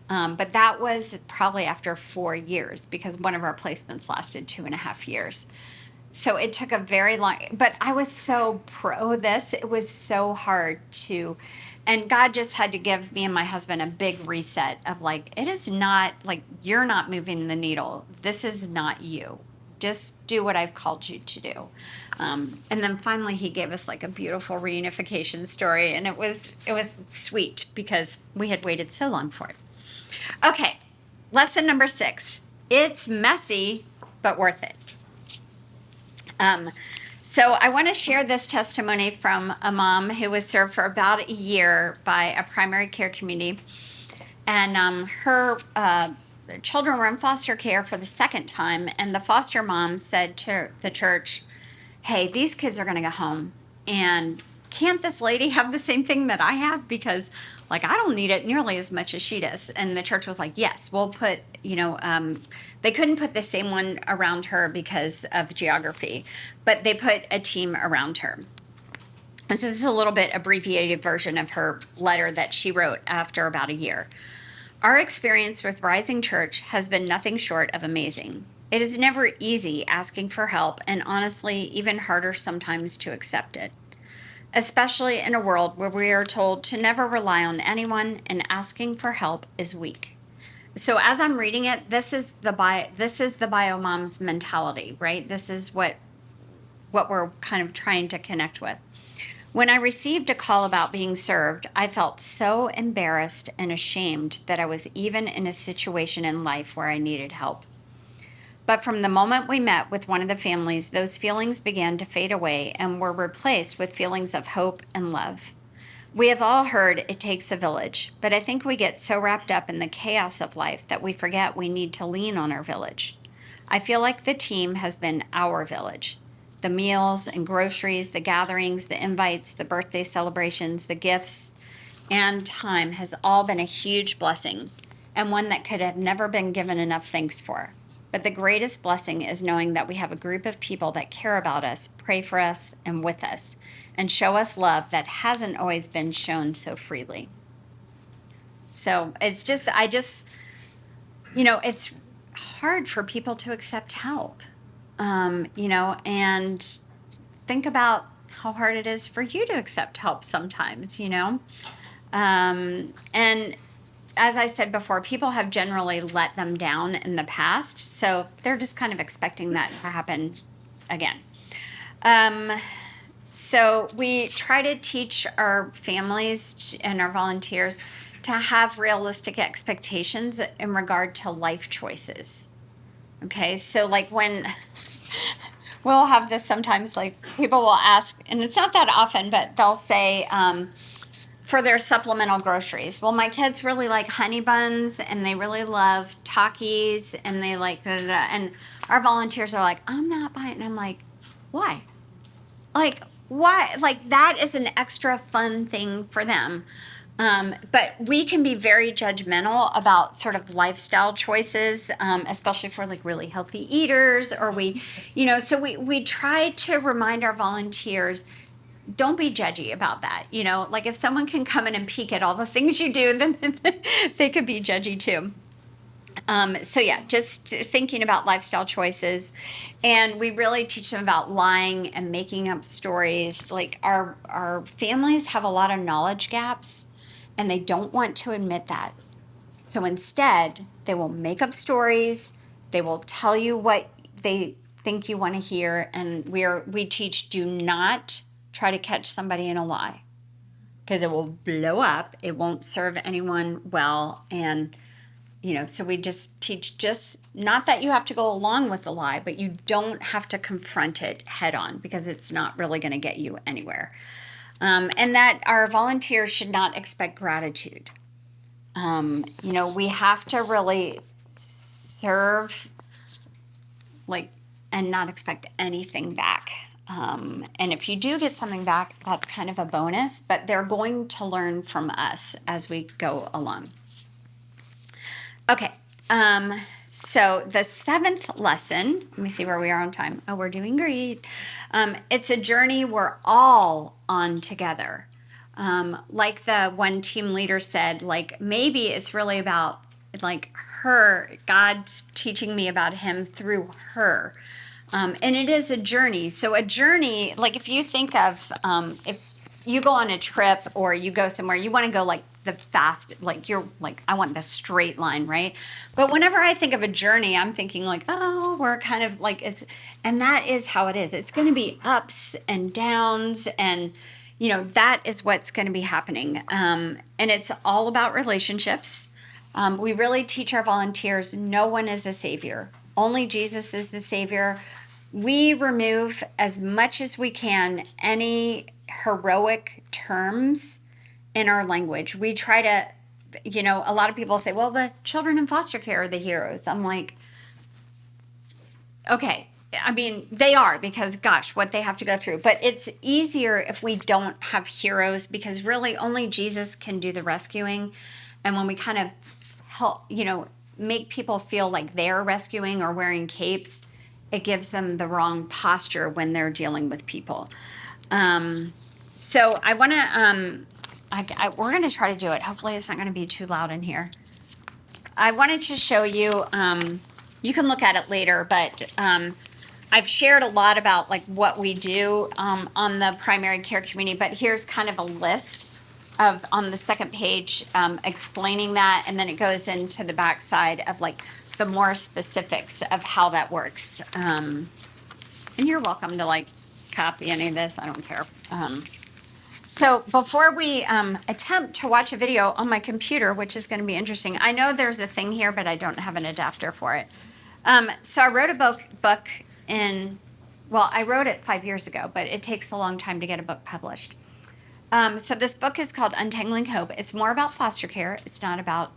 But that was probably after 4 years because one of our placements lasted 2.5 years. So it took a very long, but I was so pro this. It was so hard to, and God just had to give me and my husband a big reset of like, it is not like you're not moving the needle. This is not you. Just do what I've called you to do. And then finally he gave us like a beautiful reunification story. And it was sweet because we had waited so long for it. Okay. Lesson number 6. It's messy, but worth it. So I want to share this testimony from a mom who was served for about a year by a primary care community. And her children were in foster care for the second time. And the foster mom said to the church, hey, these kids are going to go home. And can't this lady have the same thing that I have? Because like, I don't need it nearly as much as she does. And the church was like, yes, we'll put, they couldn't put the same one around her because of geography, but they put a team around her. And so this is a little bit abbreviated version of her letter that she wrote after about a year. Our experience with Rising Church has been nothing short of amazing. It is never easy asking for help, and honestly, even harder sometimes to accept it, especially in a world where we are told to never rely on anyone and asking for help is weak. So as I'm reading it, this is the bio mom's mentality, right? This is what we're kind of trying to connect with. When I received a call about being served, I felt so embarrassed and ashamed that I was even in a situation in life where I needed help. But from the moment we met with one of the families, those feelings began to fade away and were replaced with feelings of hope and love. We have all heard it takes a village, but I think we get so wrapped up in the chaos of life that we forget we need to lean on our village. I feel like the team has been our village. The meals and groceries, the gatherings, the invites, the birthday celebrations, the gifts, and time has all been a huge blessing and one that could have never been given enough thanks for. But the greatest blessing is knowing that we have a group of people that care about us, pray for us, and with us, and show us love that hasn't always been shown so freely. So it's hard for people to accept help, and think about how hard it is for you to accept help sometimes, and as I said before, people have generally let them down in the past, so they're just kind of expecting that to happen again. So we try to teach our families and our volunteers to have realistic expectations in regard to life choices. Okay, so like when we'll have this sometimes, like people will ask, and it's not that often, but they'll say, for their supplemental groceries. Well, my kids really like honey buns and they really love Takis and they like da, da, da. And our volunteers are like, I'm not buying. And I'm like, why? Like, why? Like, that is an extra fun thing for them. But we can be very judgmental about sort of lifestyle choices, especially for like really healthy eaters, or so we try to remind our volunteers, don't be judgy about that. Like if someone can come in and peek at all the things you do, then they could be judgy too. So yeah, just thinking about lifestyle choices. And we really teach them about lying and making up stories. Like our families have a lot of knowledge gaps and they don't want to admit that. So instead, they will make up stories. They will tell you what they think you want to hear. And we teach, do not try to catch somebody in a lie because it will blow up. It won't serve anyone well. And, so we just teach, just not that you have to go along with the lie, but you don't have to confront it head on, because it's not really going to get you anywhere. And that our volunteers should not expect gratitude. We have to really serve, and not expect anything back. And if you do get something back, that's kind of a bonus, but they're going to learn from us as we go along. Okay, so the 7th lesson, let me see where we are on time. Oh, we're doing great. It's a journey we're all on together. Like the one team leader said, maybe it's really about her, God's teaching me about him through her. And it is a journey. So a journey, if you think of, if you go on a trip or you go somewhere, you want to go the fast, I want the straight line, right? But whenever I think of a journey, I'm thinking we're kind of and that is how it is. It's going to be ups and downs, and that is what's going to be happening. And it's all about relationships. We really teach our volunteers, no one is a savior. Only Jesus is the savior. We remove as much as we can any heroic terms in our language. We try to, a lot of people say, well, the children in foster care are the heroes. I'm like, okay. I mean, they are, because gosh, what they have to go through. But it's easier if we don't have heroes, because really only Jesus can do the rescuing. And when we kind of help, make people feel like they're rescuing or wearing capes, it gives them the wrong posture when they're dealing with people. So I want to, we're going to try to do it. Hopefully it's not going to be too loud in here. I wanted to show you, you can look at it later, but I've shared a lot about what we do on the primary care community, but here's kind of a list of, on the second page, explaining that, and then it goes into the backside of the more specifics of how that works. And you're welcome to copy any of this. I don't care. So before we attempt to watch a video on my computer, which is going to be interesting, I know there's a thing here, but I don't have an adapter for it. So I wrote a book I wrote it 5 years ago, but it takes a long time to get a book published. So this book is called Untangling Hope. It's more about foster care. It's not about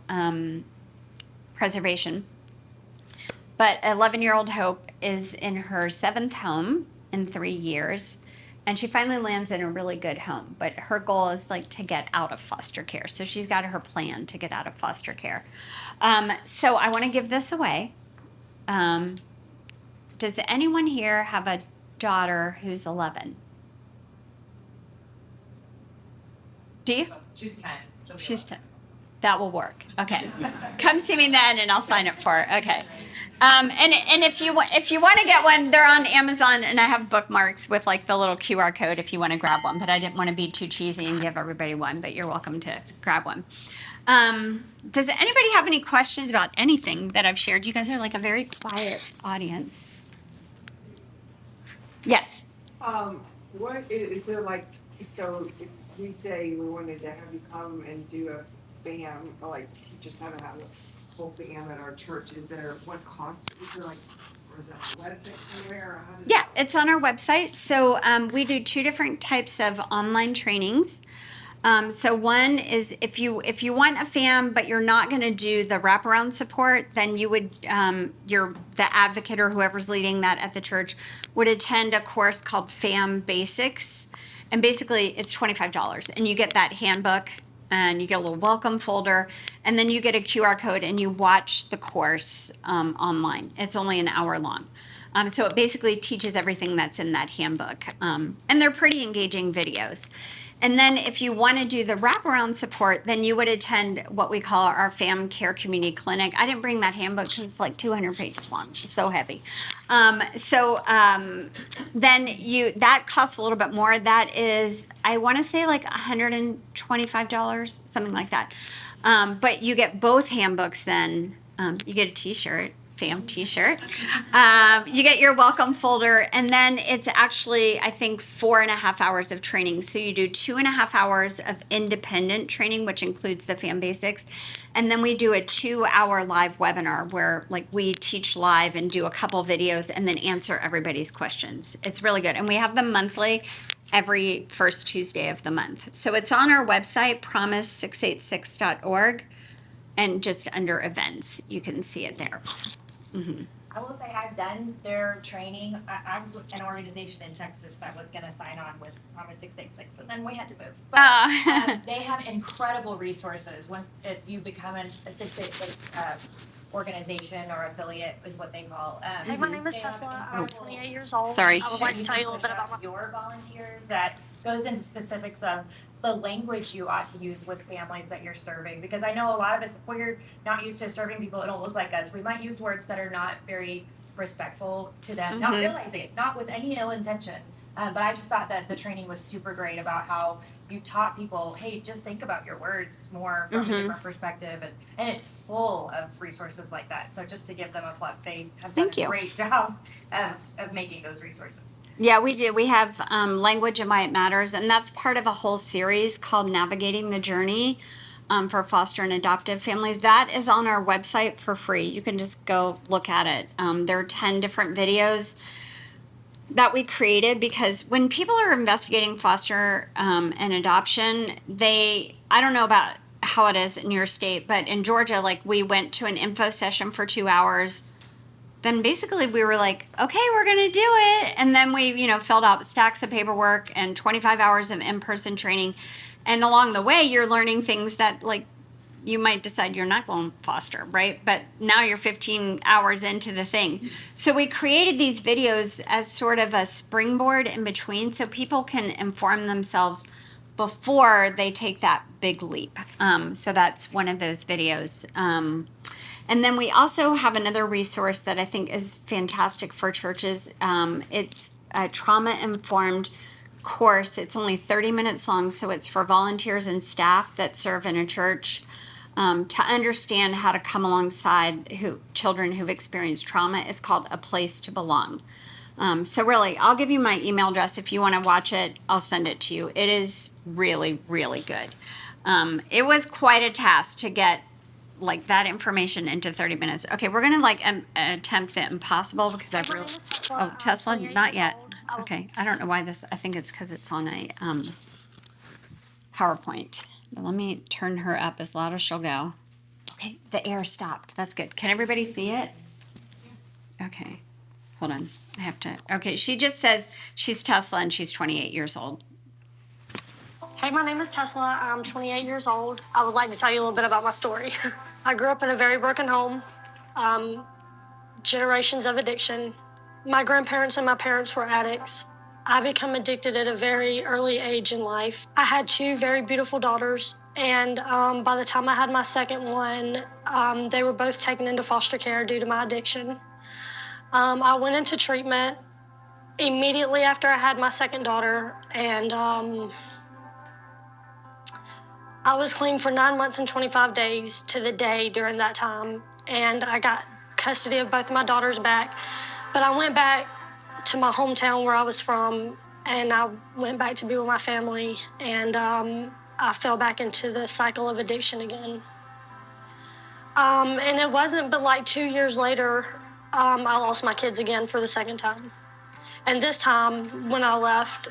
preservation. But 11-year-old Hope is in her 7th home in 3 years, and she finally lands in a really good home. But her goal is to get out of foster care. So she's got her plan to get out of foster care. So I want to give this away. Does anyone here have a daughter who's 11? Do you? She's 10. She's 10. That will work. Okay. Come see me then, and I'll sign up for it. Okay. And if you want to get one, they're on Amazon, and I have bookmarks with the little QR code if you want to grab one. But I didn't want to be too cheesy and give everybody one. But you're welcome to grab one. Does anybody have any questions about anything that I've shared? You guys are a very quiet audience. Yes. What is there so if we say we wanted to have you come and do a fam, teach us how to have a whole fam at our church, is there, what cost, is there or is that a website somewhere? Or how does Yeah, it's on our website. So we do 2 different types of online trainings. So one is if you want a fam, but you're not going to do the wraparound support, then you would, the advocate or whoever's leading that at the church would attend a course called Fam Basics. And basically it's $25, and you get that handbook, and you get a little welcome folder, and then you get a QR code, and you watch the course online. It's only an hour long. So it basically teaches everything that's in that handbook. And they're pretty engaging videos. And then if you want to do the wraparound support, then you would attend what we call our Fam Care Community Clinic. I didn't bring that handbook because it's 200 pages long. It's so heavy. Then that costs a little bit more. That is, I want to say $125, something like that. But you get both handbooks then. You get a t-shirt FAM t-shirt. You get your welcome folder, and then it's actually, I think, 4.5 hours of training. So you do 2.5 hours of independent training, which includes the FAM basics. And then we do a 2-hour live webinar where like we teach live and do a couple videos and then answer everybody's questions. It's really good. And we have them monthly, every first Tuesday of the month. So it's on our website, promise686.org, and just under events, you can see it there. I will say I've done their training. I was with an organization in Texas that was going to sign on with Promise 686, and then we had to move. But they have incredible resources. Once if you become a 686 organization or affiliate is what they call. Hey, my name is they have Tesla. I'm incredible 28 years old. Sorry. I would like to tell you a little bit about my. your volunteers that goes into specifics of the language you ought to use with families that you're serving. Because I know a lot of us, if we're not used to serving people that don't look like us, we might use words that are not very respectful to them, not realizing it, not with any ill intention. But I just thought that the training was super great about how you taught people, hey, just think about your words more from a different perspective. And it's full of resources like that. So just to give them a plus, they have done a great job of making those resources. Yeah, we do. We have language and why it matters, and that's part of a whole series called Navigating the Journey for foster and adoptive families. That is on our website for free. You can just go look at it. There are 10 different videos that we created because when people are investigating foster and adoption, I don't know about how it is in your state, but in Georgia, like we went to an info session for 2 hours. Then basically we were like, okay, we're going to do it. And then we, filled out stacks of paperwork and 25 hours of in-person training. And along the way, you're learning things that like you might decide you're not going to foster, right? But now you're 15 hours into the thing. So we created these videos as sort of a springboard in between so people can inform themselves before they take that big leap. So that's one of those videos. And then we also have another resource that I think is fantastic for churches. It's a trauma-informed course. It's only 30 minutes long, so it's for volunteers and staff that serve in a church to understand how to come alongside children who've experienced trauma. It's called A Place to Belong. So really, I'll give you my email address. If you want to watch it, I'll send it to you. It is really, really good. It was quite a task to get like that information into 30 minutes. Okay, we're gonna attempt the impossible because I've really. Oh, Tesla, not yet. Okay, I don't know why this. I think it's because it's on a PowerPoint. Now, let me turn her up as loud as she'll go. Okay, the air stopped. That's good. Can everybody see it? Okay, hold on. I have to. Okay, she just says she's Tesla and she's 28 years old. Hey, my name is Tesla. I'm 28 years old. I would like to tell you a little bit about my story. I grew up in a very broken home, generations of addiction. My grandparents and my parents were addicts. I became addicted at a very early age in life. I had 2 very beautiful daughters, and by the time I had my second one, they were both taken into foster care due to my addiction. I went into treatment immediately after I had my second daughter, and I was clean for 9 months and 25 days to the day during that time, and I got custody of both my daughters back. But I went back to my hometown where I was from, and I went back to be with my family, and I fell back into the cycle of addiction again. And it wasn't but like 2 years later, I lost my kids again for the second time. And this time, when I left,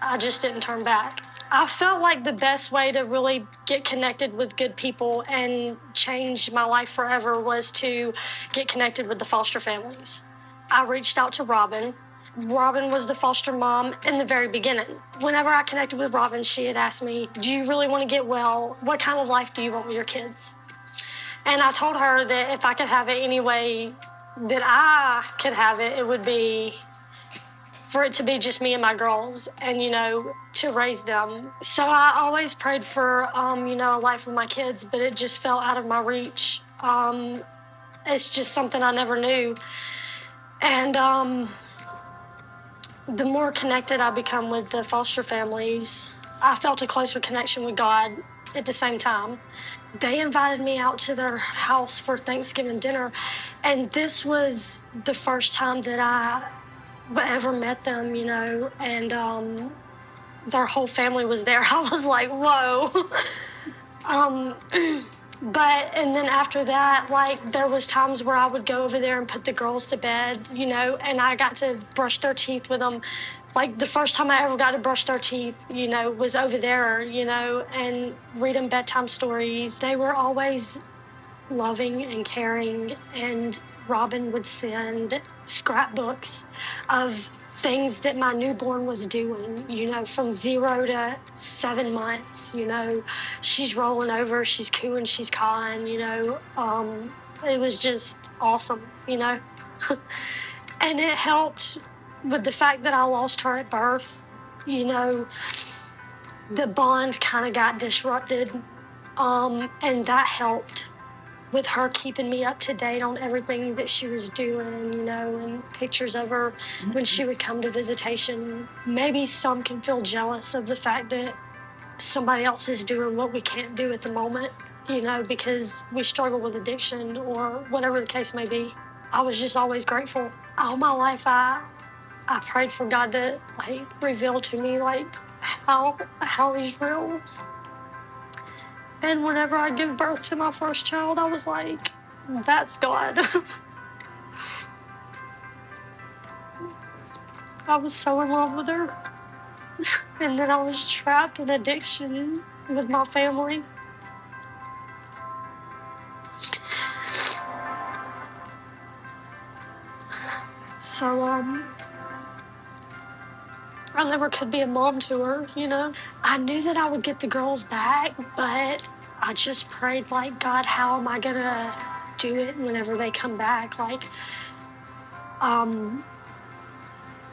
I just didn't turn back. I felt like the best way to really get connected with good people and change my life forever was to get connected with the foster families. I reached out to Robin. Robin was the foster mom in the very beginning. Whenever I connected with Robin, she had asked me, do you really want to get well? What kind of life do you want with your kids? And I told her that if I could have it any way that I could have it, it would be for it to be just me and my girls and, to raise them. So I always prayed for, a life with my kids, but it just fell out of my reach. It's just something I never knew. And the more connected I become with the foster families, I felt a closer connection with God. at the same time. They invited me out to their house for Thanksgiving dinner, and this was the first time that I ever met them, you know, and their whole family was there. I was like, whoa. um, and then after that, like, there was times where I would go over there and put the girls to bed, you know, and I got to brush their teeth with them. Like, the first time I ever got to brush their teeth, you know, was over there, you know, and read them bedtime stories. They were always loving and caring, and Robin would send scrapbooks of things that my newborn was doing, you know, from 0 to 7 months, you know. She's rolling over, she's cooing, she's cawing, you know. It was just awesome, you know. And it helped with the fact that I lost her at birth, you know. The bond kind of got disrupted, and that helped with her keeping me up to date on everything that she was doing, you know, and pictures of her when she would come to visitation. Maybe some can feel jealous of the fact that somebody else is doing what we can't do at the moment, you know, because we struggle with addiction or whatever the case may be. I was just always grateful. All my life, I prayed for God to, like, reveal to me, like, how he's real. And whenever I give birth to my first child, I was like, that's God. I was so in love with her. And then I was trapped in addiction with my family. So, I never could be a mom to her, you know. I knew that I would get the girls back, but I just prayed, like, God, how am I gonna do it whenever they come back? Like,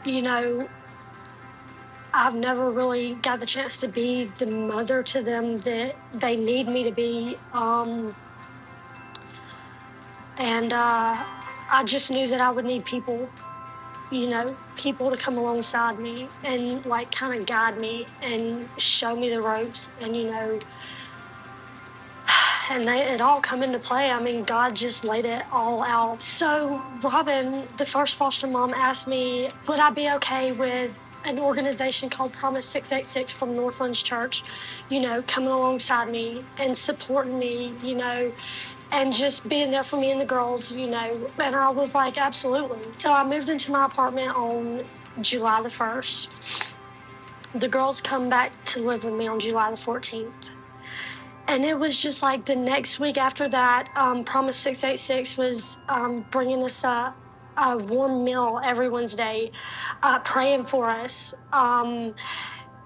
you know, I've never really got the chance to be the mother to them that they need me to be. I just knew that I would need people, you know, people to come alongside me and, like, kind of guide me and show me the ropes, and, you know, and it all come into play. I mean, God just laid it all out. So Robin, the first foster mom, asked me, would I be okay with an organization called Promise 686 from Northlands Church, you know, coming alongside me and supporting me, you know, and just being there for me and the girls, you know. And I was like, absolutely. So I moved into my apartment on July the 1st. The girls come back to live with me on July the 14th. And it was just like the next week after that, Promise 686 was bringing us a warm meal every Wednesday, praying for us.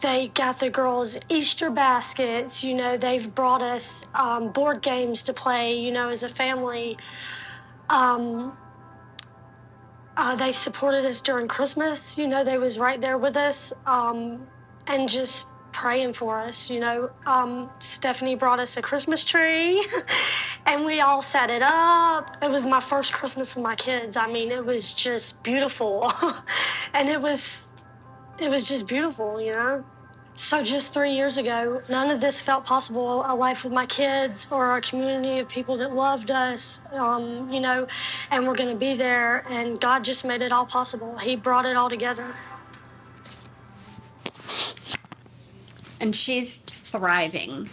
They got the girls Easter baskets, you know, they've brought us board games to play, you know, as a family. They supported us during Christmas, you know, they was right there with us, and just praying for us, you know. Stephanie brought us a Christmas tree and we all set it up. It was my first Christmas with my kids. I mean, it was just beautiful. And it was just beautiful, you know. So just 3 years ago, none of this felt possible. A life with my kids or a community of people that loved us, you know, and we're going to be there. And God just made it all possible. He brought it all together. And she's thriving.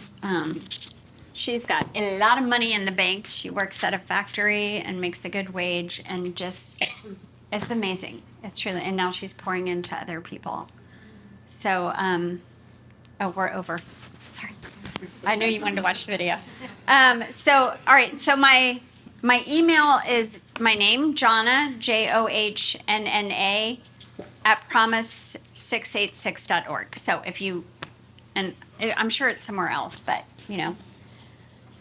She's got a lot of money in the bank. She works at a factory and makes a good wage, and just, it's amazing. It's truly, and now she's pouring into other people. So, we're over. Sorry. I know you wanted to watch the video. All right. So my email is my name, Johnna, JOHNNA, at promise686.org. So if you, and I'm sure it's somewhere else, but, you know,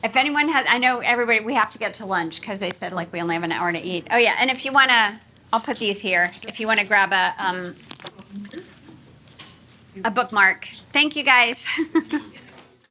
if anyone has, I know everybody, we have to get to lunch because they said, like, we only have an hour to eat. Oh, yeah. And if you want to, I'll put these here. If you want to grab a bookmark. Thank you, guys.